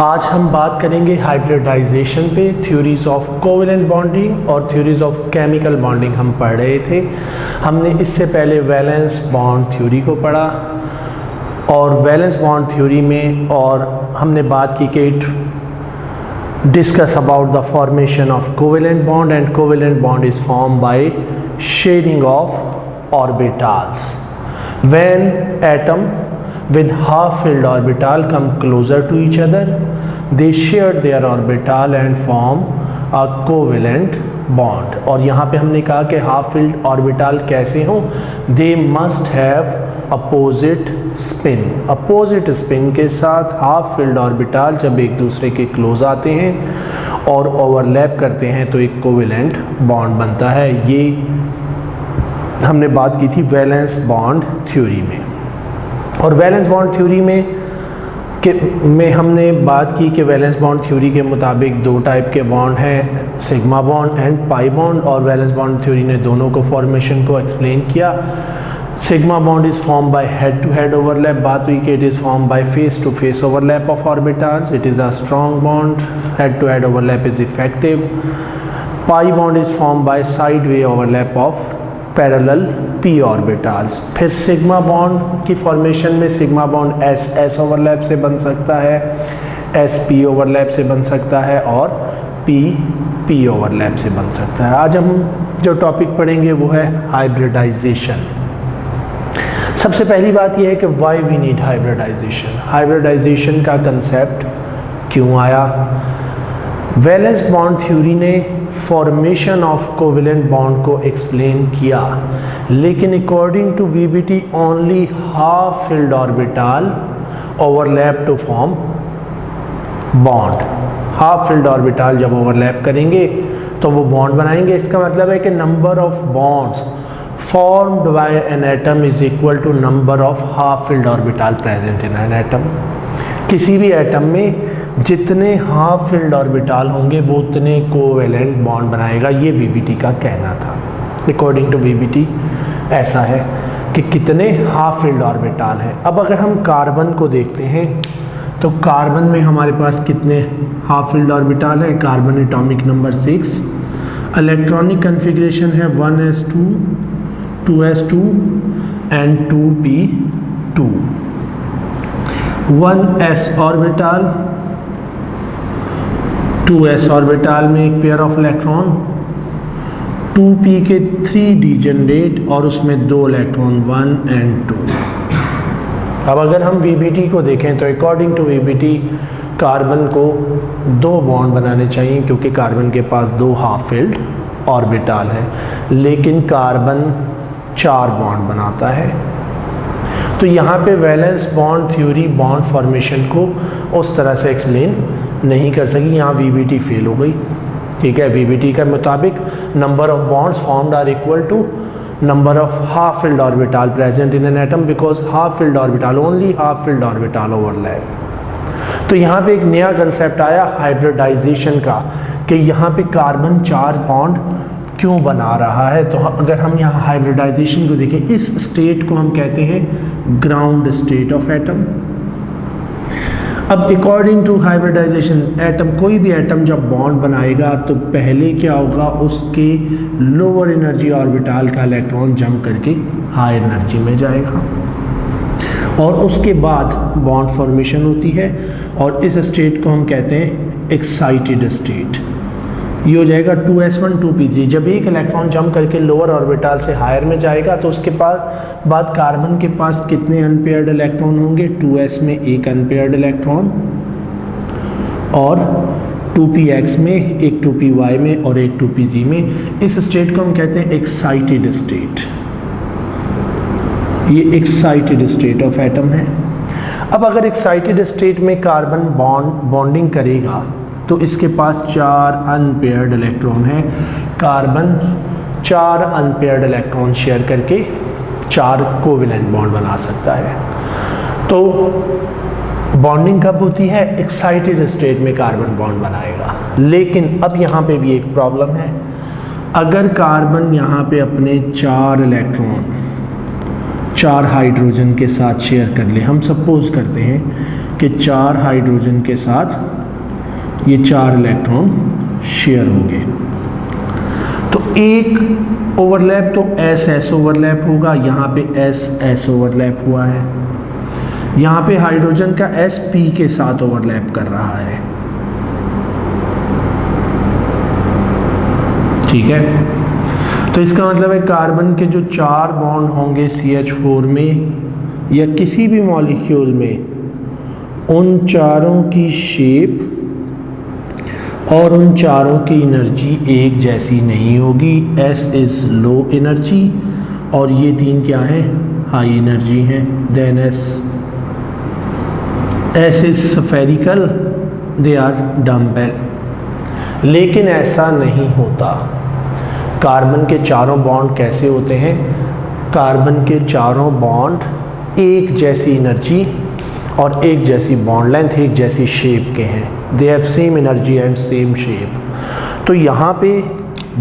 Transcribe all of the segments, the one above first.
आज हम बात करेंगे हाइब्रिडाइजेशन पे। थ्योरीज ऑफ कोवेलेंट बॉन्डिंग और थ्योरीज ऑफ केमिकल बॉन्डिंग हम पढ़ रहे थे। हमने इससे पहले वैलेंस बॉन्ड थ्योरी को पढ़ा और वैलेंस बॉन्ड थ्योरी में और हमने बात की कि it discuss about the formation of covalent bond and covalent bond is form by sharing of orbitals when atom with half filled orbital come closer to each other, they share their orbital and form a covalent bond। और यहाँ पे हमने कहा कि half filled orbital कैसे हों, they must have opposite spin। Opposite spin के साथ हाफ फिल्ड ऑर्बिटल जब एक दूसरे के क्लोज आते हैं और ओवरलैप करते हैं तो एक कोवेलेंट बॉन्ड बनता है। ये हमने बात की थी वैलेंस बॉन्ड थ्योरी में। और वैलेंस बॉन्ड थ्योरी में हमने बात की कि वैलेंस बॉन्ड थ्योरी के मुताबिक दो टाइप के बॉन्ड हैं, sigma bond and pi bond. और वैलेंस बॉन्ड थ्योरी ने दोनों को फॉर्मेशन को एक्सप्लेन किया। Sigma bond is form by head to head overlap, बात हुई कि it is form by face to face overlap of orbitals, it is a strong bond, head to head overlap is effective. Pi bond is form by side way overlap of parallel p orbitals. फिर sigma bond की formation में sigma bond S S overlap से बन सकता है, S P overlap से बन सकता है और पी पी ओवरलैप से बन सकता है। आज हम जो टॉपिक पढ़ेंगे वो है हाइब्रिडाइजेशन। सबसे पहली बात यह है कि why we need hybridization. Hybridization का कंसेप्ट क्यों आया? वैलेंस बॉन्ड थ्योरी ने फॉर्मेशन ऑफ कोवेलेंट बॉन्ड को एक्सप्लेन किया, लेकिन according to VBT only half filled orbital overlap to form bond. Half filled orbital जब ओवरलैप करेंगे तो वो बॉन्ड बनाएंगे। इसका मतलब है कि number of bonds formed by an atom is equal to number of half filled orbital present in an atom. किसी भी एटम में जितने हाफ फिल्ड ऑर्बिटल होंगे वो उतने कोवेलेंट बॉन्ड बनाएगा। ये वीबीटी का कहना था। अकॉर्डिंग टू वीबीटी ऐसा है कि कितने हाफ फिल्ड ऑर्बिटल हैं। अब अगर हम कार्बन को देखते हैं तो कार्बन में हमारे पास कितने हाफ फिल्ड ऑर्बिटल हैं? Carbon atomic number 6, electronic configuration है 1s2, 2s2 and 2p2। 1s orbital, 2s orbital में एक पेयर ऑफ इलेक्ट्रॉन, 2p के 3 डिजेनरेट और उसमें 2 इलेक्ट्रॉन 1 एंड 2। अब अगर हम वीबीटी को देखें तो अकॉर्डिंग टू वीबीटी कार्बन को 2 बॉन्ड बनाने चाहिए क्योंकि कार्बन के पास 2 हाफ फिल्ड ऑर्बिटल है, लेकिन कार्बन 4 बॉन्ड बनाता है। तो यहाँ पे valence bond theory bond formation को उस तरह से एक्सप्लेन नहीं कर सकी। यहाँ वीबीटी फेल हो गई। ठीक है, वीबीटी के मुताबिक number of bonds formed are equal to number of half filled orbital present in an atom because half filled orbital only half filled orbital overlap. तो यहाँ पे एक नया कंसेप्ट आया हाइब्रिडाइजेशन का कि यहाँ पे कार्बन 4 बॉन्ड क्यों बना रहा है। तो अगर हम यहाँ हाइब्रिडाइजेशन को देखें, इस स्टेट को हम कहते हैं ग्राउंड स्टेट ऑफ एटम। अब अकॉर्डिंग टू हाइब्रिडाइजेशन एटम, कोई भी एटम जब बॉन्ड बनाएगा तो पहले क्या होगा, उसके लोअर एनर्जी ऑर्बिटल का इलेक्ट्रॉन जंप करके हाई एनर्जी में जाएगा और उसके बाद बॉन्ड फॉर्मेशन होती है और इस स्टेट को हम कहते हैं एक्साइटेड स्टेट। ये हो जाएगा 2s1 2p3। जब एक इलेक्ट्रॉन जंप करके लोअर ऑर्बिटल से हायर में जाएगा तो उसके बाद कार्बन के पास कितने अनपेयर्ड इलेक्ट्रॉन होंगे? 2s में एक अनपेयर्ड इलेक्ट्रॉन और 2px में एक, 2py में और एक 2pz में। इस स्टेट को हम कहते हैं एक्साइटेड स्टेट। ये एक्साइटेड स्टेट ऑफ एटम है। अब अगर एक्साइटेड स्टेट में कार्बन बॉन्डिंग करेगा तो इसके पास 4 अनपेयर्ड इलेक्ट्रॉन हैं। कार्बन 4 अनपेयर्ड इलेक्ट्रॉन शेयर करके 4 कोवेलेंट बॉन्ड बना सकता है। तो बॉन्डिंग कब होती है? एक्साइटेड स्टेट में कार्बन बॉन्ड बनाएगा। लेकिन अब यहाँ पे भी एक प्रॉब्लम है। अगर कार्बन यहाँ पे अपने 4 इलेक्ट्रॉन 4 हाइड्रोजन के साथ शेयर कर ले, हम सपोज करते हैं कि 4 हाइड्रोजन के साथ ये 4 इलेक्ट्रॉन शेयर होंगे। तो एक ओवरलैप तो एस एस ओवरलैप होगा, यहाँ पे एस एस ओवरलैप हुआ है, यहाँ पे हाइड्रोजन का एस पी के साथ ओवरलैप कर रहा है। ठीक है, तो इसका मतलब है कार्बन के जो 4 बॉन्ड होंगे CH4 में या किसी भी मॉलिक्यूल में, उन चारों की शेप और उन चारों की एनर्जी एक जैसी नहीं होगी। S इज़ लो एनर्जी और ये 3 क्या है, हाई एनर्जी हैं। Then S is spherical, they are dumbbell. लेकिन ऐसा नहीं होता। कार्बन के चारों बॉन्ड कैसे होते हैं? कार्बन के चारों बॉन्ड एक जैसी एनर्जी और एक जैसी बॉन्ड लेंथ, एक जैसी शेप के हैं। They have same energy and same shape. तो यहाँ पे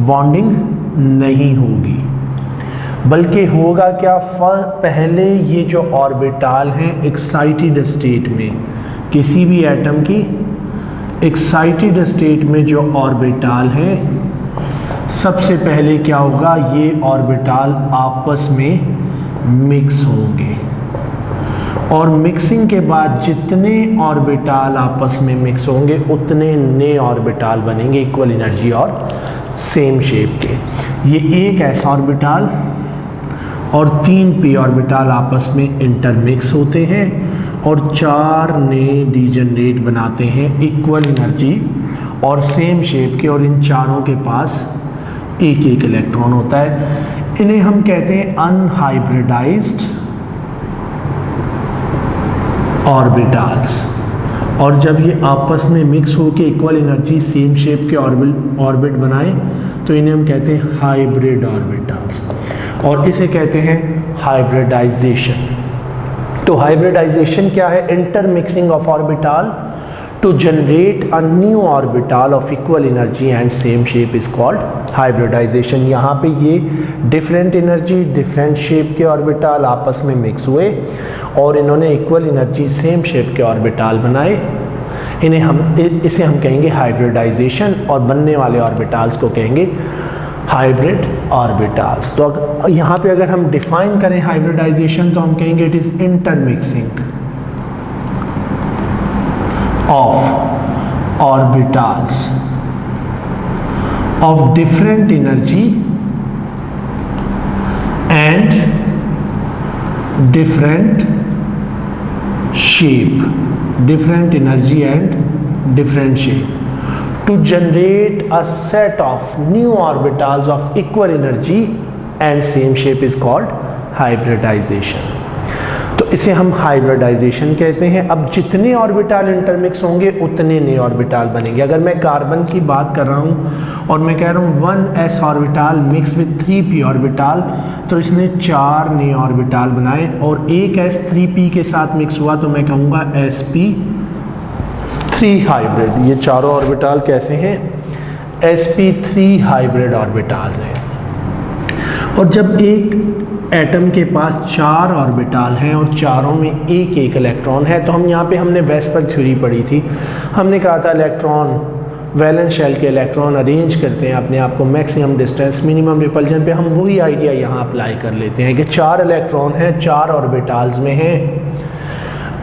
बॉन्डिंग नहीं होगी, बल्कि होगा क्या, पहले ये जो ऑर्बिटल हैं एक्साइटेड स्टेट में, किसी भी एटम की एक्साइटेड स्टेट में जो ऑर्बिटल हैं, सबसे पहले क्या होगा, ये ऑर्बिटल आपस में मिक्स होंगे और मिक्सिंग के बाद जितने ऑर्बिटल आपस में मिक्स होंगे उतने नए ऑर्बिटल बनेंगे इक्वल एनर्जी और सेम शेप के। ये एक एस ऑर्बिटल और 3 p ऑर्बिटल आपस में इंटरमिक्स होते हैं और 4 नए डीजनरेट बनाते हैं इक्वल एनर्जी और सेम शेप के, और इन चारों के पास एक एक इलेक्ट्रॉन होता है। इन्हें हम कहते हैं अनहाइब्रिडाइज्ड ऑर्बिटल्स। और जब ये आपस में मिक्स होकर इक्वल एनर्जी सेम शेप के ऑर्बिट बनाए तो इन्हें हम कहते हैं हाइब्रिड ऑर्बिटल्स, और इसे कहते हैं हाइब्रिडाइजेशन। तो हाइब्रिडाइजेशन क्या है? Intermixing of orbital to generate a new orbital of equal energy and same shape is called hybridization। यहाँ पे ये different energy different shape के ऑर्बिटल आपस में मिक्स हुए और इन्होंने equal energy same shape के ऑर्बिटल बनाए। इसे हम कहेंगे हाइब्रिडाइजेशन, और बनने वाले ऑर्बिटल्स को कहेंगे हाइब्रिड ऑर्बिटल्स। तो यहाँ पे अगर हम डिफाइन करें हाइब्रिडाइजेशन तो हम कहेंगे it is intermixing of orbitals of different energy and different shape, different energy and different shape to generate a set of new orbitals of equal energy and same shape is called hybridization। तो इसे हम hybridisation कहते हैं। अब जितने orbital intermix होंगे उतने नए ऑर्बिटल बनेंगे। अगर मैं कार्बन की बात कर रहा हूँ और मैं कह रहा हूँ 1s orbital mix with 3p orbital, तो इसने 4 नए ऑर्बिटल बनाए, और एक s 3p के साथ मिक्स हुआ तो मैं कहूँगा sp3 हाइब्रिड। ये चारों ऑर्बिटल कैसे हैं? sp3 हाइब्रिड ऑर्बिटल्स हैं। और जब एक एटम के पास 4 ऑर्बिटल हैं और चारों में एक एक इलेक्ट्रॉन है, तो हम यहाँ पे हमने वेस्पर थ्योरी पढ़ी थी। हमने कहा था इलेक्ट्रॉन वैलेंस शेल के इलेक्ट्रॉन अरेंज करते हैं अपने आप को मैक्सिमम डिस्टेंस मिनिमम रिपल्जन पे। हम वही आइडिया यहाँ अप्लाई कर लेते हैं कि 4 इलेक्ट्रॉन हैं, 4 ऑर्बिटल्स में हैं,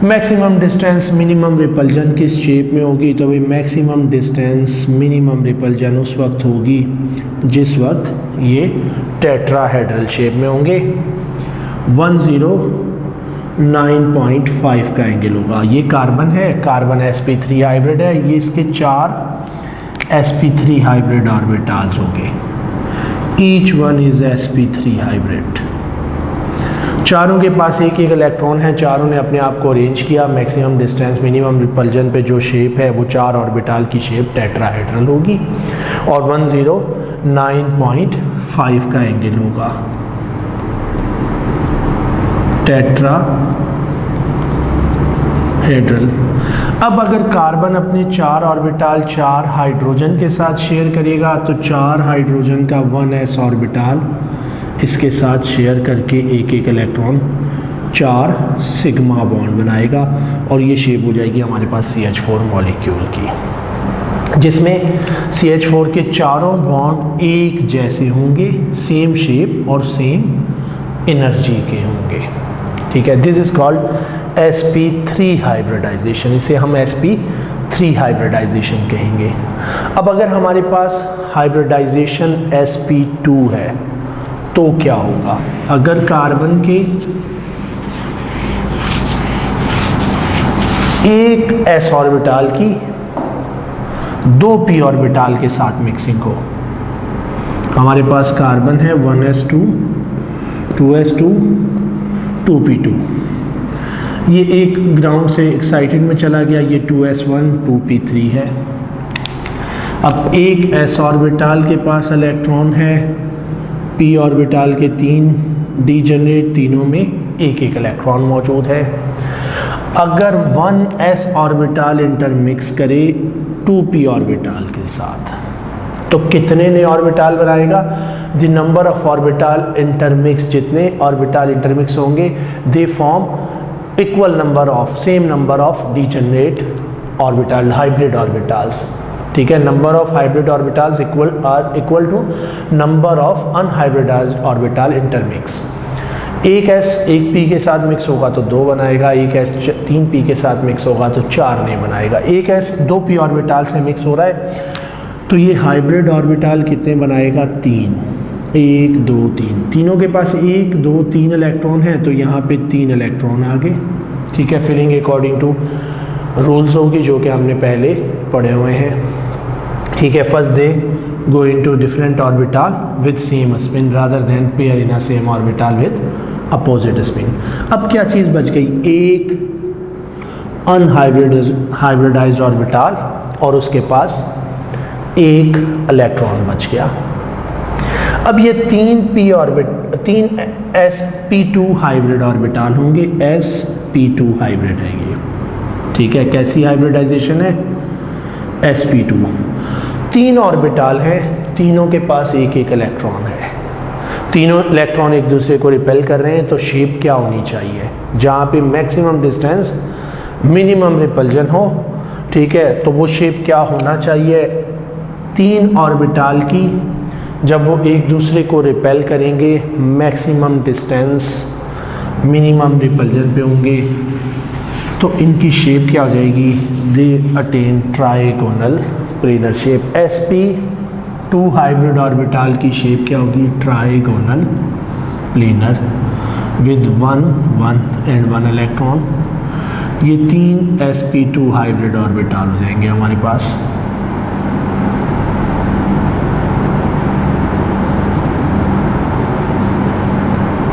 मैक्सिमम डिस्टेंस मिनिमम रिपल्जन किस शेप में होगी? तो भाई मैक्सिमम डिस्टेंस मिनिमम रिपल्जन उस वक्त होगी जिस वक्त ये टेट्राहेड्रल शेप में होंगे। 109.5 का एंगल होगा। ये कार्बन है, कार्बन sp3 हाइब्रिड है, ये इसके 4 sp3 हाइब्रिड ऑर्बिटल्स होंगे। Each one is sp3 hybrid. चारों के पास एक एक इलेक्ट्रॉन है, चारों ने अपने आप को अरेंज किया मैक्सिमम डिस्टेंस मिनिमम रिपल्जन पे। जो शेप है वो 4 ऑर्बिटल की शेप टेट्राहेड्रल होगी और 109.5 का एंगल होगा। टेट्राहेड्रल। अब अगर कार्बन अपने 4 ऑर्बिटल 4 हाइड्रोजन के साथ शेयर करेगा तो 4 हाइड्रोजन का 1s ऑर्बिटल इसके साथ शेयर करके एक एक इलेक्ट्रॉन 4 सिग्मा बॉन्ड बनाएगा और ये शेप हो जाएगी हमारे पास CH4 मॉलिक्यूल की, जिसमें CH4 के चारों बॉन्ड एक जैसे होंगे, सेम शेप और सेम एनर्जी के होंगे। ठीक है, this is called sp3 hybridisation, इसे हम sp3 हाइब्रिडाइजेशन कहेंगे। अब अगर हमारे पास हाइब्रिडाइजेशन sp2 है तो क्या होगा? अगर कार्बन के एक s ऑर्बिटल की 2 p ऑर्बिटल के साथ मिक्सिंग हो, हमारे पास कार्बन है 1s2 2s2 2p2, ये एक ग्राउंड से एक्साइटेड में चला गया, ये 2s1 2p3 है। अब एक s ऑर्बिटल के पास इलेक्ट्रॉन है, p ऑर्बिटल के 3 डीजेनरेट, तीनों में एक एक इलेक्ट्रॉन मौजूद है। अगर 1s ऑर्बिटल इंटरमिक्स करे 2p ऑर्बिटल के साथ तो कितने नए ऑर्बिटल बनाएगा? The number of orbital intermix, जितने ऑर्बिटल इंटरमिक्स होंगे they form equal number of, same number of degenerate orbital, hybrid orbitals. ठीक है, number of hybrid orbitals equal to number of unhybridized orbital intermix. एक s एक p के साथ mix होगा तो 2 बनाएगा, एक s 3 p के साथ मिक्स होगा तो 4 नहीं बनाएगा। एक s 2 p ऑर्बिटल से मिक्स हो रहा है तो ये हाइब्रिड ऑर्बिटल कितने बनाएगा? 3, 1 2 3, तीनों के पास 1 2 3 इलेक्ट्रॉन है तो यहाँ पे 3 इलेक्ट्रॉन आ गए। ठीक है, फिलिंग अकॉर्डिंग टू रूल्स होगी जो कि हमने पहले पढ़े हुए हैं। ठीक है, first they go into different orbital with same spin rather than pair in a same orbital with opposite spin। अब क्या चीज़ बच गई? एक अनहाइब्रिडाइज्ड ऑर्बिटल और उसके पास एक इलेक्ट्रॉन बच गया। अब ये 3 sp2 हाइब्रिड ऑर्बिटल होंगे, sp2 हाइब्रिड है ये। ठीक है, कैसी हाइब्रिडाइजेशन है? sp2। 3 ऑर्बिटल हैं, तीनों के पास एक एक इलेक्ट्रॉन है, तीनों इलेक्ट्रॉन एक दूसरे को रिपेल कर रहे हैं, तो शेप क्या होनी चाहिए? जहाँ पे मैक्सिमम डिस्टेंस मिनिमम रिपल्जन हो। ठीक है, तो वो शेप क्या होना चाहिए? 3 ऑर्बिटल की जब वो एक दूसरे को रिपेल करेंगे मैक्सिमम डिस्टेंस मिनिमम रिपल्जन पे होंगे तो इनकी शेप क्या हो जाएगी? They attain trigonal planar shape. sp2 hybrid orbital की शेप क्या होगी? Trigonal planar with 1 1 and 1 electron. ये 3 sp2 हाइब्रिड ऑर्बिटल हो जाएंगे हमारे पास।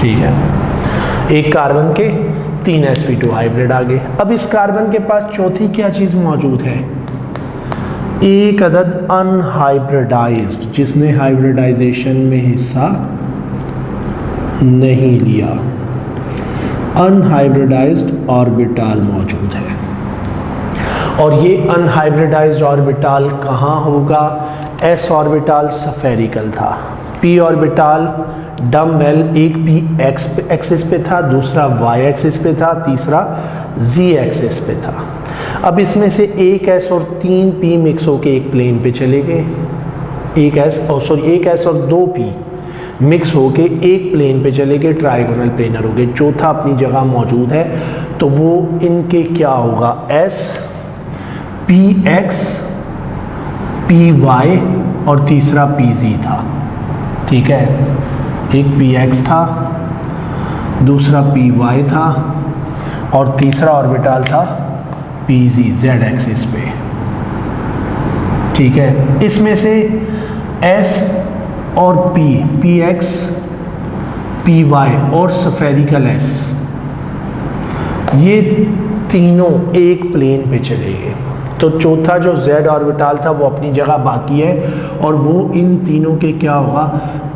ठीक है, एक कार्बन के 3 sp2 हाइब्रिड आ गए। अब इस कार्बन के पास चौथी क्या चीज़ मौजूद है? एक अदद अनहाइब्रिडाइज्ड, जिसने हाइब्रिडाइजेशन में हिस्सा नहीं लिया, अनहाइब्रिडाइज्ड ऑर्बिटल मौजूद है। और ये अनहाइब्रिडाइज्ड ऑर्बिटल कहाँ होगा? s ऑर्बिटल स्फेरिकल था, p ऑर्बिटल डम्बेल, एक p एक्सिस पे था, दूसरा y एक्सिस पे था, तीसरा z एक्सिस पे था। अब इसमें से एक s और 3 p मिक्स होके एक प्लेन पे चले गए, एक s और 2 p मिक्स होके एक प्लेन पे चले गए, ट्राइगोनल प्लेनर हो गए। चौथा अपनी जगह मौजूद है तो वो इनके क्या होगा? s px py और तीसरा pz था। ठीक है, एक px था, दूसरा py था और तीसरा ऑर्बिटल था pz z एक्सिस पे। ठीक है, इसमें से s और p px py और स्फेरिकल s ये तीनों एक प्लेन पे चले गए तो चौथा जो z ऑर्बिटल था वो अपनी जगह बाकी है और वो इन तीनों के क्या होगा?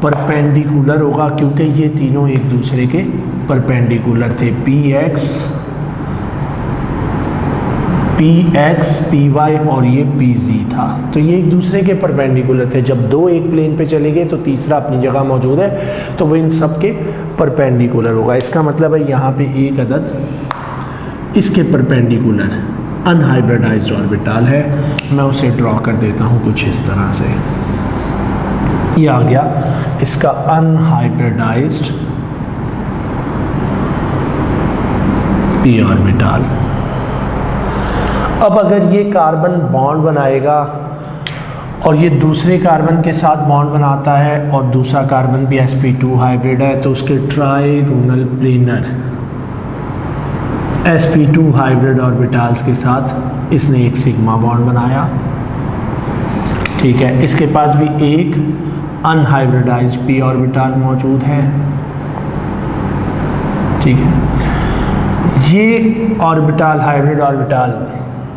परपेंडिकुलर होगा, क्योंकि ये तीनों एक दूसरे के परपेंडिकुलर थे। px px py और ये pz था, तो ये एक दूसरे के परपेंडिकुलर थे। जब दो एक प्लेन पे चले गए तो तीसरा अपनी जगह मौजूद है, तो वो इन सब के परपेंडिकुलर होगा। इसका मतलब है यहाँ पे एक अदद इसके परपेंडिकुलर अनहाइब्रिडाइज्ड ऑर्बिटल है। मैं उसे ड्रॉ कर देता हूँ कुछ इस तरह से। ये आ गया इसका अनहाइब्रिडाइज्ड p ऑर्बिटल। अब अगर ये कार्बन बॉन्ड बनाएगा और ये दूसरे कार्बन के साथ बॉन्ड बनाता है और दूसरा कार्बन भी sp2 हाइब्रिड है, तो उसके trigonal planar sp2 hybrid orbitals के साथ इसने एक सिग्मा बॉन्ड बनाया। ठीक है, इसके पास भी एक अनहाइब्रिडाइज्ड p ऑर्बिटल मौजूद है। ठीक है, ये ऑर्बिटल हाइब्रिड ऑर्बिटल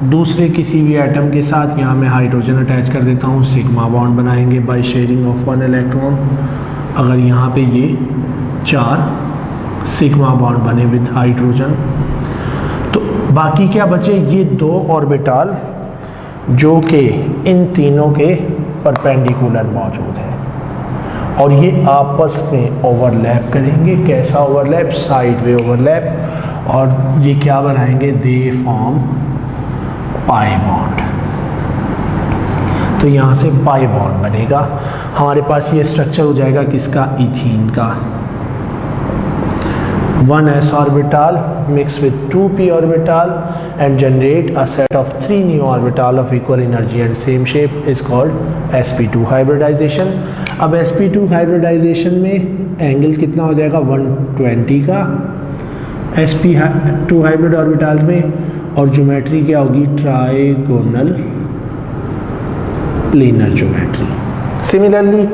दूसरे किसी भी एटम के साथ यहाँ मैं हाइड्रोजन अटैच कर देता हूँ, सिग्मा बॉन्ड बनाएंगे बाय शेयरिंग ऑफ 1 इलेक्ट्रॉन। अगर यहाँ पे ये 4 सिग्मा बॉन्ड बने विद हाइड्रोजन, तो बाकी क्या बचे, ये 2 ऑर्बिटल जो कि इन तीनों के परपेंडिकुलर मौजूद है और ये आपस में ओवरलैप करेंगे। कैसा ओवरलैप? Side way overlap. और ये क्या बनाएंगे? They form pi bond. तो यहाँ से पाई बॉन्ड बनेगा। हमारे पास ये स्ट्रक्चर हो जाएगा किसका? इथीन का। 1s orbital mix with 2p orbital and generate a set of 3 new orbital of equal energy and same shape is called sp2 hybridization। अब sp2 hybridization में एंगल कितना हो जाएगा? 120 का sp2 हाइब्रिड ऑर्बिटल में, और ज्योमेट्री क्या होगी? Trigonal planar geometry. सिमिलरली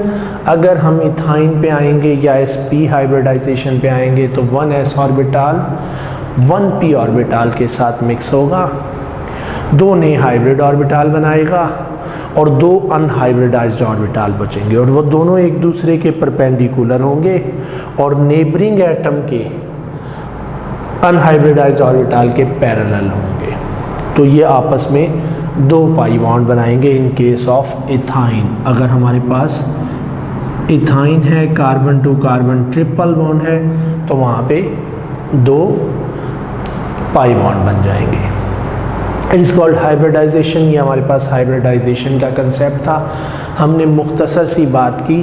अगर हम इथाइन पे आएंगे या sp हाइब्रिडाइजेशन पे आएंगे तो 1s ऑर्बिटल 1p ऑर्बिटल के साथ मिक्स होगा, 2 नए हाइब्रिड ऑर्बिटल बनाएगा और 2 अनहाइब्रिडाइज्ड ऑर्बिटल बचेंगे, और वो दोनों एक दूसरे के परपेंडिकुलर होंगे और नेबरिंग एटम के अनहाइब्रिडाइज्ड ऑर्बिटल के पैरेलल होंगे। तो ये आपस में 2 पाई बॉन्ड बनाएंगे इन केस ऑफ इथाइन। अगर हमारे पास इथाइन है, carbon to carbon triple bond है, तो वहाँ पे 2 पाई बॉन्ड बन जाएंगे। It is called hybridization. ये हमारे पास हाइब्रिडाइजेशन का कंसेप्ट था। हमने मुख्तसर सी बात की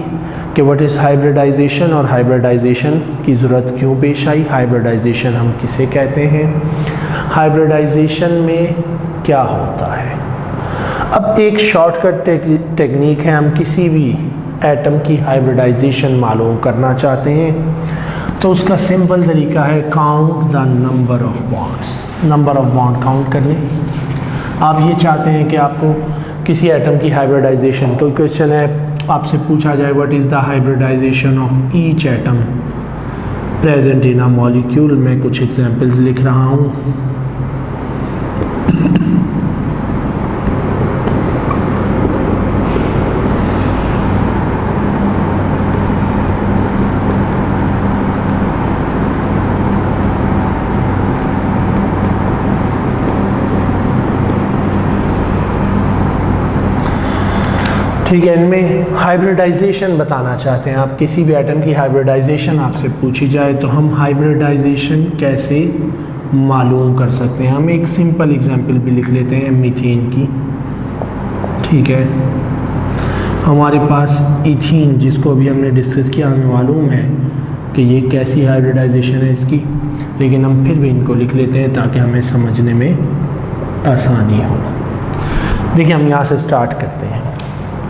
कि व्हाट इज़ हाइब्रिडाइजेशन और हाइब्रिडाइजेशन की ज़रूरत क्यों पेश आई, हाइब्रिडाइजेशन हम किसे कहते हैं, हाइब्रिडाइजेशन में क्या होता है। अब एक शॉर्टकट टेक्निक है, हम किसी भी एटम की हाइब्रिडाइजेशन मालूम करना चाहते हैं तो उसका सिंपल तरीका है count the number of bonds. Number of bond count करने। आप ये चाहते हैं कि आपको किसी एटम की हाइब्रिडाइजेशन, कोई क्वेश्चन है आपसे पूछा जाए what is the hybridization of each atom present in a molecule. मैं कुछ एग्जांपल्स लिख रहा हूँ। ठीक है, इनमें हाइब्रिडाइजेशन बताना चाहते हैं आप, किसी भी एटम की हाइब्रिडाइजेशन आपसे पूछी जाए तो हम हाइब्रिडाइजेशन कैसे मालूम कर सकते हैं। हम एक सिंपल एग्जांपल भी लिख लेते हैं मीथेन की। ठीक है, हमारे पास इथीन जिसको अभी हमने डिस्कस किया, हमें मालूम है कि ये कैसी हाइब्रिडाइजेशन है इसकी, लेकिन हम फिर भी इनको लिख लेते हैं ताकि हमें समझने में आसानी हो। देखिए, हम यहाँ से स्टार्ट करते हैं।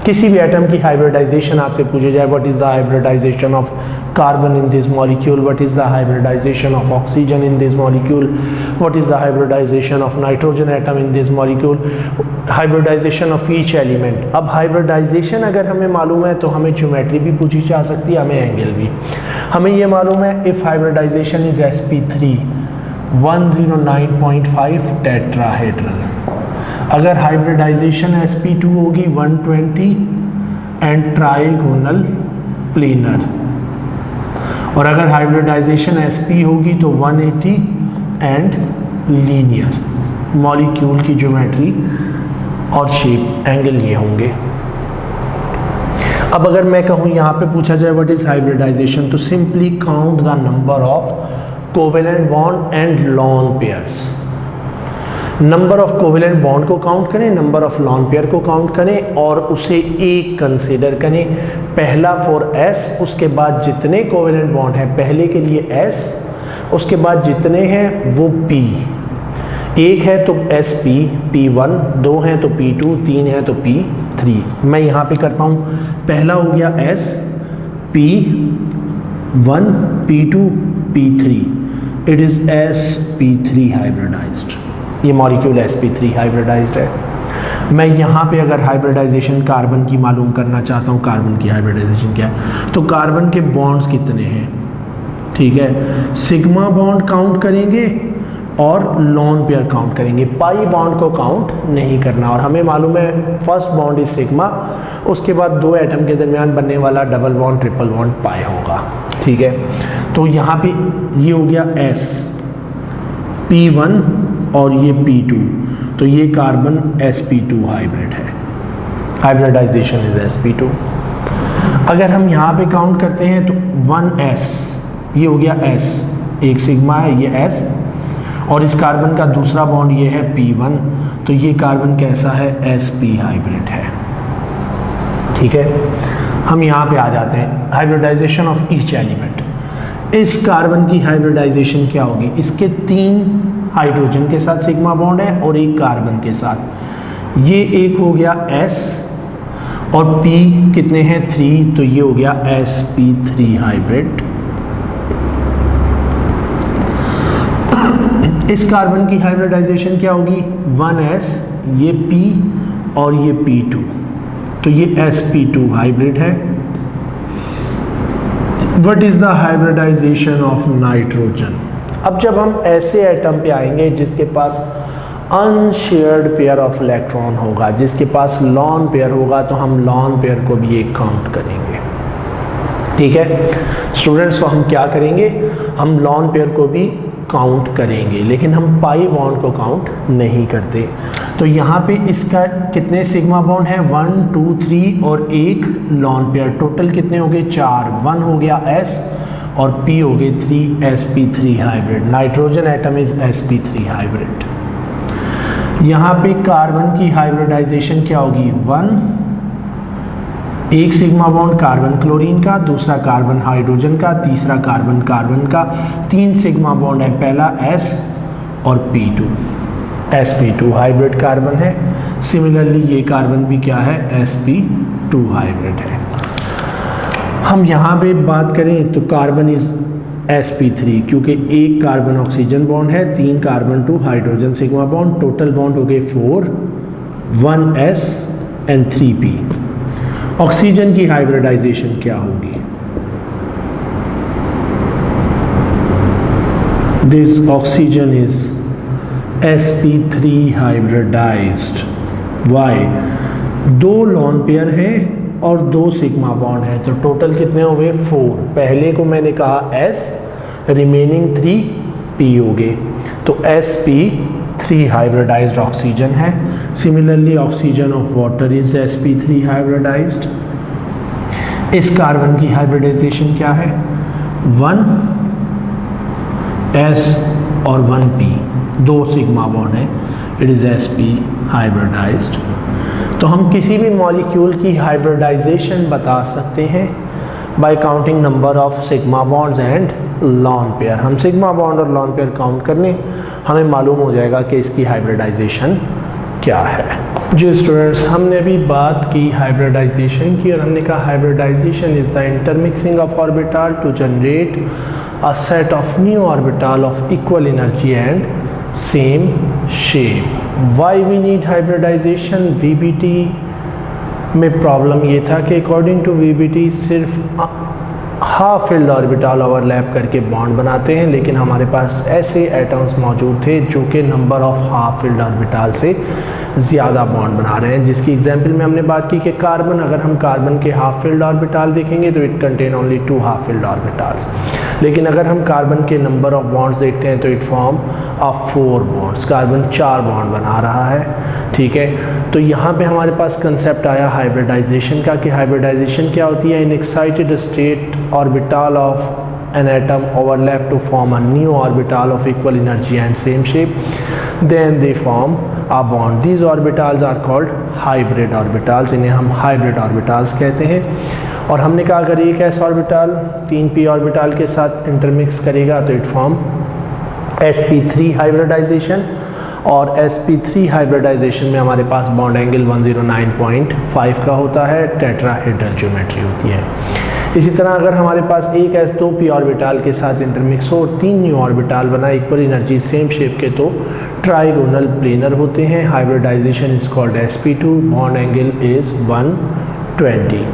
किसी भी एटम की हाइब्रिडाइजेशन आपसे पूछी जाए what is the hybridization of carbon in this molecule, what is the hybridization of oxygen in this molecule, what is the hybridization of nitrogen atom in this molecule, hybridization of each element. अब hybridization अगर हमें मालूम है तो हमें geometry भी पूछी जा सकती है, हमें एंगल भी। हमें ये मालूम है if hybridization is sp3 109.5 tetrahedral, अगर हाइब्रिडाइजेशन sp2 होगी 120 एंड ट्राइगोनल प्लेनर, और अगर हाइब्रिडाइजेशन sp होगी तो 180 एंड लीनियर। मॉलिक्यूल की ज्योमेट्री और शेप एंगल ये होंगे। अब अगर मैं कहूँ यहाँ पे पूछा जाए व्हाट इज हाइब्रिडाइजेशन, तो simply count the number of covalent bond and lawn pairs. Number of covalent bond को काउंट करें, नंबर ऑफ लॉन पेयर को काउंट करें और उसे एक कंसीडर करें। पहला फॉर एस, उसके बाद जितने कोवेलेंट बॉन्ड हैं पहले के लिए एस, उसके बाद जितने हैं वो पी। एक है तो एस पी, P1, दो हैं तो P2, तीन है तो P3। मैं यहाँ पे करता हूँ, पहला हो गया s P1, P2, P3, it is sp3 hybridized. ये मॉलिक्यूल sp3 हाइब्रिडाइज्ड है। मैं यहाँ पे अगर हाइब्रिडाइजेशन कार्बन की मालूम करना चाहता हूँ, कार्बन की हाइब्रिडाइजेशन क्या है, तो कार्बन के बॉन्ड्स कितने हैं, ठीक है, सिग्मा बॉन्ड काउंट करेंगे और लॉन पेयर काउंट करेंगे, पाई बॉन्ड को काउंट नहीं करना। और हमें मालूम है फर्स्ट बॉन्ड इज सिग्मा, उसके बाद दो एटम के दरमियान बनने वाला double bond triple bond pi होगा, ठीक है। तो यहाँ पे ये हो गया एस P1 और ये P2, तो ये कार्बन sp2 हाइब्रिड है, हाइब्रिडाइजेशन इज sp2। अगर हम यहाँ पे काउंट करते हैं तो 1s, ये हो गया s, एक सिग्मा है ये s, और इस कार्बन का दूसरा बॉन्ड ये है P1, तो ये कार्बन कैसा है, sp हाइब्रिड है, ठीक है। हम यहाँ पे आ जाते हैं हाइब्रिडाइजेशन ऑफ ईच एलिमेंट। इस कार्बन की हाइब्रिडाइजेशन क्या होगी, इसके तीन हाइड्रोजन के साथ सिग्मा बॉन्ड है और एक कार्बन के साथ, ये एक हो गया S और P कितने हैं 3, तो ये हो गया sp3 हाइब्रिड। इस कार्बन की हाइब्रिडाइजेशन क्या होगी, 1s, ये P और ये P2, तो ये sp2 हाइब्रिड है। What is the hybridization of nitrogen. अब जब हम ऐसे एटम पे आएंगे जिसके पास अनशेयर्ड पेयर ऑफ इलेक्ट्रॉन होगा, जिसके पास लॉन पेयर होगा, तो हम लॉन पेयर को भी एक काउंट करेंगे, ठीक है स्टूडेंट्स। तो हम क्या करेंगे, हम लॉन पेयर को भी काउंट करेंगे, लेकिन हम पाई बॉन्ड को काउंट नहीं करते। तो यहाँ पे इसका कितने सिग्मा बॉन्ड है, 1 2 3 और एक लॉन पेयर, टोटल कितने हो गए 4, 1 हो गया S और P हो गए 3, sp3 hybrid. Nitrogen atom is sp3 hybrid. यहाँ पे कार्बन की हाइब्रिडाइजेशन क्या होगी, 1, एक सिग्मा बॉन्ड कार्बन क्लोरीन का, दूसरा कार्बन हाइड्रोजन का, तीसरा कार्बन कार्बन का, 3 सिग्मा बॉन्ड है, पहला S और P2, sp2 हाइब्रिड कार्बन है। सिमिलरली ये कार्बन भी क्या है, sp2 हाइब्रिड है। हम यहाँ पे बात करें तो कार्बन इज sp3, क्योंकि एक कार्बन ऑक्सीजन बॉन्ड है, 3 carbon 2 hydrogen sigma bond, total bond हो गए 4, 1s एंड 3p। ऑक्सीजन की हाइब्रिडाइजेशन क्या होगी, this oxygen is sp3 hybridized. Why, 2 lone pair हैं और 2 सिग्मा बॉन्ड है, तो टोटल कितने हो गए 4। पहले को मैंने कहा S, रिमेनिंग 3 P हो गए, तो sp3 हाइब्रिडाइज्ड ऑक्सीजन है। Similarly oxygen of water is sp3 hybridized. इस कार्बन की हाइब्रिडाइजेशन क्या है, 1s और 1p, 2 सिग्मा बॉन्ड है, इट इज sp हाइब्रिडाइज्ड। तो हम किसी भी मॉलिक्यूल की हाइब्रिडाइजेशन बता सकते हैं bye counting number of sigma bonds and lone pair. हम सिग्मा बॉन्ड और लॉन पेयर काउंट कर लें, हमें मालूम हो जाएगा कि इसकी हाइब्रिडाइजेशन क्या है। जी स्टूडेंट्स, हमने अभी बात की हाइब्रिडाइजेशन की और हमने कहा hybridization is the intermixing of orbital to generate a set of new orbital of equal energy and same shape. Why we need hybridization, VBT में प्रॉब्लम ये था कि अकॉर्डिंग टू VBT सिर्फ हाफ फिल्ड ऑर्बिटल ओवरलैप करके bond बनाते हैं, लेकिन हमारे पास ऐसे एटम्स मौजूद थे जो कि number of half filled orbital से ज़्यादा बॉन्ड बना रहे हैं। जिसकी एग्जांपल में हमने बात की कि कार्बन, अगर हम कार्बन के हाफ फिल्ड ऑर्बिटल देखेंगे तो it contain only 2 half filled orbitals, लेकिन अगर हम कार्बन के नंबर ऑफ बॉन्ड्स देखते हैं तो it form of 4 bonds, carbon 4 bond बना रहा है, ठीक है। तो यहाँ पे हमारे पास कंसेप्ट आया हाइब्रिडाइजेशन का, कि हाइब्रिडाइजेशन क्या होती है, in excited state orbital of an atom overlap to form a new orbital of equal energy and same shape, then they form a bond. These orbitals are called hybrid orbitals, इन्हें हम hybrid orbitals कहते हैं। और हमने कहा अगर एक s orbital 3p orbital के साथ इंटरमिक्स करेगा तो इट फॉर्म sp3 हाइब्रिडाइजेशन, और sp3 हाइब्रिडाइजेशन में हमारे पास बॉन्ड एंगल 109.5 का होता है, टेट्राहेड्रल ज्योमेट्री होती है। इसी तरह अगर हमारे पास एक s2p ऑर्बिटल के साथ इंटरमिक्स हो और 3 न्यू ऑर्बिटल बना इक्वल एनर्जी सेम शेप के, तो ट्राइगोनल प्लेनर होते हैं। Hybridization is called sp2, bond angle is 120।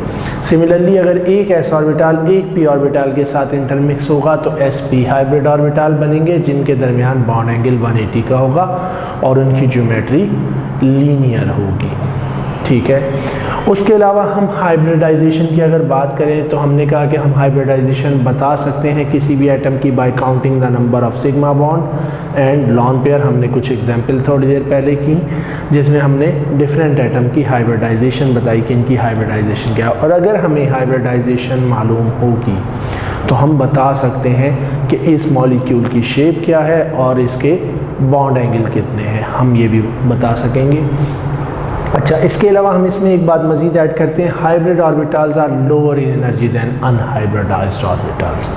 Similarly अगर एक s ऑर्बिटल एक p ऑर्बिटल के साथ इंटरमिक्स होगा तो sp हाइब्रिड ऑर्बिटल बनेंगे, जिनके दरमियान बॉन्ड एंगल 180 का होगा और उनकी ज्योमेट्री लीनियर होगी, ठीक है। उसके अलावा हम हाइब्रिडाइजेशन की अगर बात करें तो हमने कहा कि हम हाइब्रिडाइजेशन बता सकते हैं किसी भी एटम की bye counting the number of sigma bond and lone pair. हमने कुछ एग्जांपल थोड़ी देर पहले की जिसमें हमने डिफरेंट एटम की हाइब्रिडाइजेशन बताई कि इनकी हाइब्रिडाइजेशन क्या है। और अगर हमें हाइब्रिडाइजेशन मालूम होगी तो हम बता सकते हैं कि इस मॉलिक्यूल की शेप क्या है और इसके बॉन्ड एंगल कितने हैं, हम ये भी बता सकेंगे। अच्छा, इसके अलावा हम इसमें एक बात मज़ीद ऐड करते हैं, hybrid orbitals are lower in energy than unhybridized orbitals.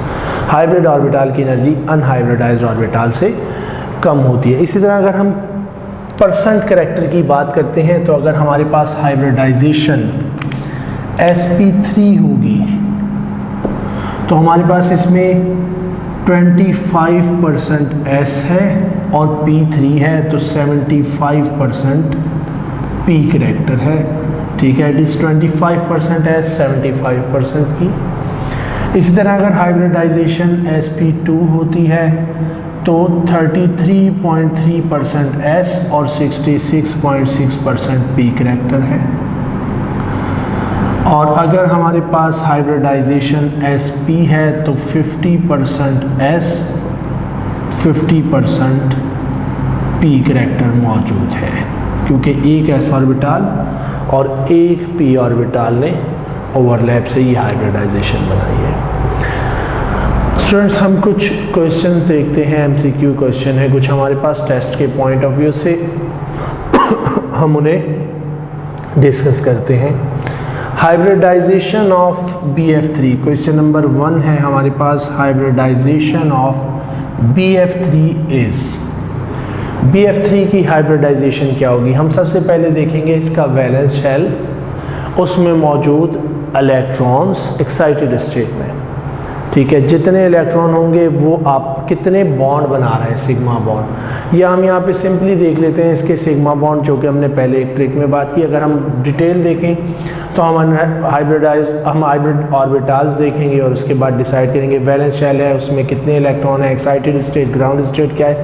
Hybrid orbital की एनर्जी अनहाइब्रिडाइज्ड ऑर्बिटल से कम होती है। इसी तरह अगर हम परसेंट करैक्टर की बात करते हैं तो अगर हमारे पास हाइब्रिडाइजेशन sp3 होगी तो हमारे पास इसमें 25% s है और p3 है तो 75% p करैक्टर है, ठीक है। इट इज़ 25% है 75% p। इसी तरह अगर हाइब्रिडाइजेशन sp2 होती है तो 33.3% s और 66.6% p करैक्टर है। और अगर हमारे पास हाइब्रिडाइजेशन sp है तो 50% s 50% p करैक्टर मौजूद है, क्योंकि एक s ऑर्बिटल और एक p ऑर्बिटल ने ओवरलैप से ये हाइब्रिडाइजेशन बनाई है। स्टूडेंट्स, हम कुछ क्वेश्चंस देखते हैं, MCQ क्वेश्चन है कुछ हमारे पास टेस्ट के पॉइंट ऑफ व्यू से, हम उन्हें डिस्कस करते हैं। Hybridisation of BF3, question number 1 है हमारे पास, hybridisation of BF3 is. BF3 की हाइब्रिडाइजेशन क्या होगी? हम सबसे पहले देखेंगे इसका वैलेंस शेल, उसमें मौजूद इलेक्ट्रॉन्स एक्साइटेड स्टेट में, ठीक है। जितने इलेक्ट्रॉन होंगे वो आप कितने बॉन्ड बना रहे हैं, सिग्मा बॉन्ड। या हम यहाँ पे सिंपली देख लेते हैं इसके सिग्मा बॉन्ड, जो कि हमने पहले एक ट्रिक में बात की। अगर हम डिटेल देखें तो हम हाइब्रिड ऑर्बिटल्स देखेंगे और उसके बाद डिसाइड करेंगे वैलेंस शेल है उसमें कितने इलेक्ट्रॉन है, एक्साइटेड स्टेट, ग्राउंड स्टेट क्या है,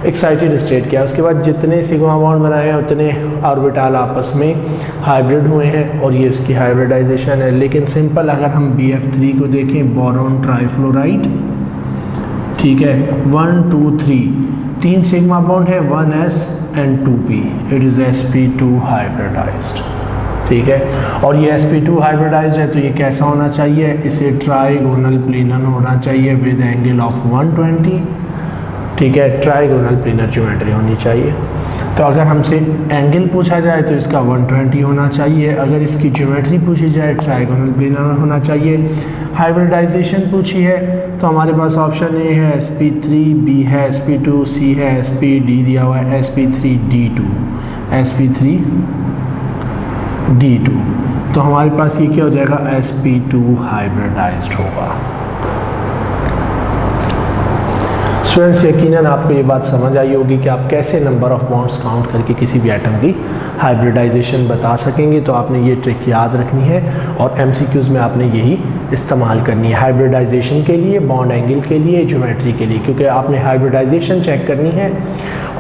एक्साइटेड स्टेट क्या है। उसके बाद जितने सिग्मा बॉन्ड बनाए हैं उतने ऑर्बिटल आपस में हाइब्रिड हुए हैं और ये उसकी हाइब्रिडाइजेशन है। लेकिन सिंपल अगर हम BF3 को देखें, बोरॉन ट्राइफ्लोराइड, ठीक है, 1 2 3 3 सिग्मा बॉन्ड है, 1s and 2p, it is sp2 hybridised, ठीक है। और ये sp2 हाइब्रिडाइज्ड है तो ये कैसा होना चाहिए, इसे ट्राइगोनल प्लेनर होना चाहिए विद एंगल ऑफ 120, ठीक है। ट्राइगोनल प्लेनर ज्योमेट्री होनी चाहिए। तो अगर हमसे एंगल पूछा जाए तो इसका 120 होना चाहिए, अगर इसकी ज्योमेट्री पूछी जाए ट्राइगोनल प्लेनर होना चाहिए। हाइब्रिडाइजेशन पूछी है तो हमारे पास ऑप्शन ए है sp3, b है sp2, c है sp, d दिया हुआ है sp3d2, sp3d2। तो हमारे पास ये क्या हो जाएगा, sp2 हाइब्रिडाइज्ड होगा। स्टूडेंट्स, यकीनन आपको ये बात समझ आई होगी कि आप कैसे नंबर ऑफ बॉन्ड्स काउंट करके किसी भी एटम की हाइब्रिडाइजेशन बता सकेंगे। तो आपने ये ट्रिक याद रखनी है और MCQs में आपने यही इस्तेमाल करनी है, हाइब्रिडाइजेशन के लिए, बॉन्ड एंगल के लिए, ज्योमेट्री के लिए, क्योंकि आपने हाइब्रिडाइजेशन चेक करनी है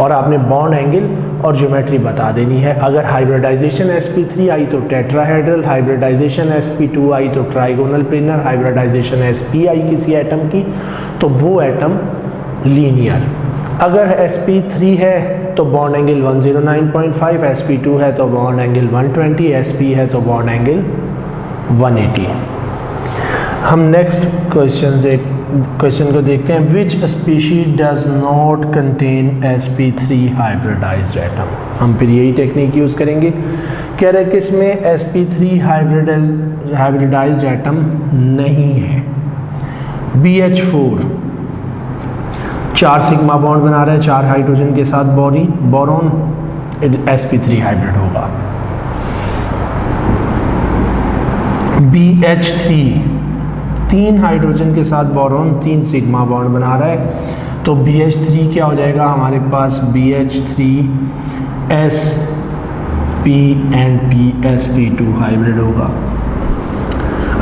और आपने बॉन्ड एंगल और ज्योमेट्री बता देनी है। अगर हाइब्रिडाइजेशन sp3 आई तो टेट्राहेड्रल, हाइब्रिडाइजेशन sp2 आई तो ट्राइगोनल प्लेनर, हाइब्रिडाइजेशन sp आई किसी एटम की तो वो एटम लीनियर। अगर sp3 है तो बॉन्ड एंगल 109.5, sp2 है तो बॉन्ड एंगल 120, sp है तो बॉन्ड एंगल 180। हम नेक्स्ट क्वेश्चन को देखते हैं। Which species does not contain sp3 hybridized atom. हम फिर यही टेक्निक यूज़ करेंगे। कह रहे कि इसमें sp3 हाइब्रिडाइज्ड एटम नहीं है। BH4 4 सिग्मा बॉन्ड बना रहा है 4 हाइड्रोजन के साथ बोरॉन, sp3 हाइब्रिड होगा। BH3 3 हाइड्रोजन के साथ बोरॉन 3 सिग्मा बॉन्ड बना रहा है तो BH3 क्या हो जाएगा हमारे पास, BH3 sp and p sp2 hybrid होगा।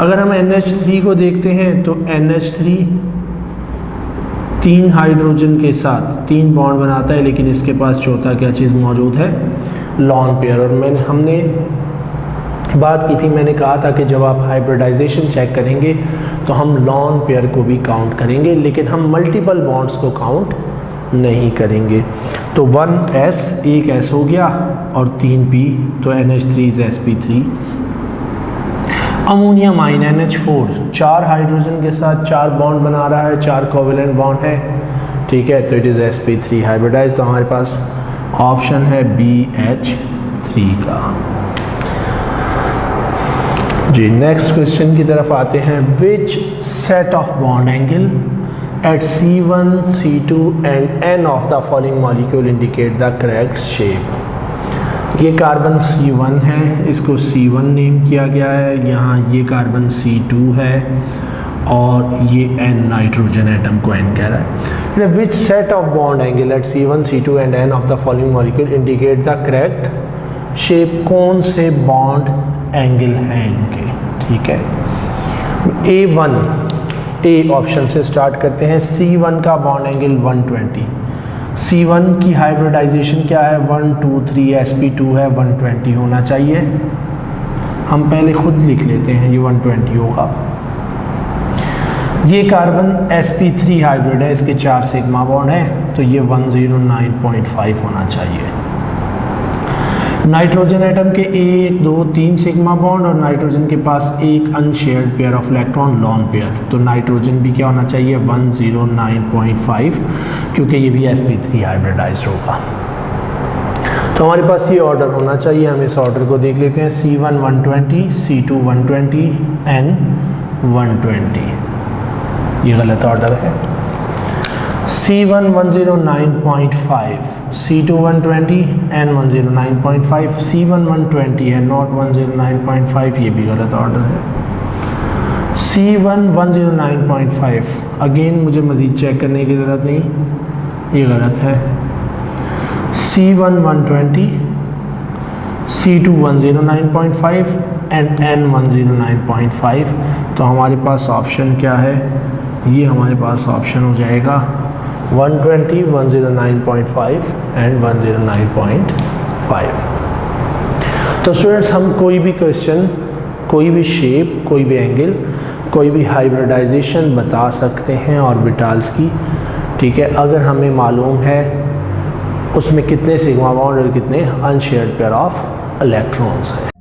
अगर हम NH3 को देखते हैं तो NH3 3 हाइड्रोजन के साथ 3 बॉन्ड बनाता है, लेकिन इसके पास चौथा क्या चीज़ मौजूद है, लॉन पेयर। और हमने बात की थी, मैंने कहा था कि जब आप हाइब्रिडाइजेशन चेक करेंगे तो हम लॉन पेयर को भी काउंट करेंगे, लेकिन हम मल्टीपल बॉन्ड्स को काउंट नहीं करेंगे। तो 1s एक s हो गया और 3p, तो NH3 is sp3। Ammonium ion NH4 4 hydrogen के साथ 4 बॉन्ड बना रहा है, 4 कोवेलेंट बॉन्ड है, ठीक है, तो इट इज़ sp3 हाइब्रिडाइज। तो हमारे पास ऑप्शन है BH3 का। जी नेक्स्ट क्वेश्चन की तरफ आते हैं। Which set of bond angle at C1, C2 and N of the following molecule indicate the correct shape. ये कार्बन C1 है, इसको C1 नेम किया गया है। यहाँ ये कार्बन C2 है और ये N नाइट्रोजन एटम को N कह रहा है। Which set of bond angle at C1, C2 and N of the following molecule indicate the correct shape. कौन से बॉन्ड एंगल हैं इनके, ठीक है। A1 ए ऑप्शन से स्टार्ट करते हैं। C1 का बॉन्ड एंगल 120। C1 की हाइब्रिडाइजेशन क्या है, 1 2 3, sp2 है, 120 होना चाहिए। हम पहले खुद लिख लेते हैं, ये 120 होगा। ये कार्बन sp3 हाइब्रिड है, इसके 4 सिग्मा बॉन्ड है, तो ये 109.5 होना चाहिए। नाइट्रोजन एटम के 1 2 3 सिग्मा बॉन्ड और नाइट्रोजन के पास एक unshared pair of electron lone pair, तो नाइट्रोजन भी क्या होना चाहिए, 109.5, क्योंकि ये भी sp3 हाइब्रिडाइज्ड होगा। तो हमारे पास ये ऑर्डर होना चाहिए। हम इस ऑर्डर को देख लेते हैं। C1 120, C2 120, N 120। ये गलत ऑर्डर है। C1 109.5, C2 120, N 109.5, C1 120 है, नॉट 109.5, ये भी गलत ऑर्डर है। C1 109.5, अगेन मुझे मज़ीद चेक करने की ज़रूरत नहीं, ये गलत है। C1 120, C2 109.5 and N 109.5। तो हमारे पास ऑप्शन क्या है, ये हमारे पास ऑप्शन हो जाएगा 120, 109.5 एंड 109.5। तो स्टूडेंट्स, हम कोई भी क्वेश्चन, कोई भी शेप, कोई भी एंगल, कोई भी हाइब्रिडाइजेशन बता सकते हैं ऑर्बिटल्स की, ठीक है, अगर हमें मालूम है उसमें कितने सिग्मा बॉन्ड और कितने अनशेयर्ड पेयर ऑफ इलेक्ट्रॉन्स हैं।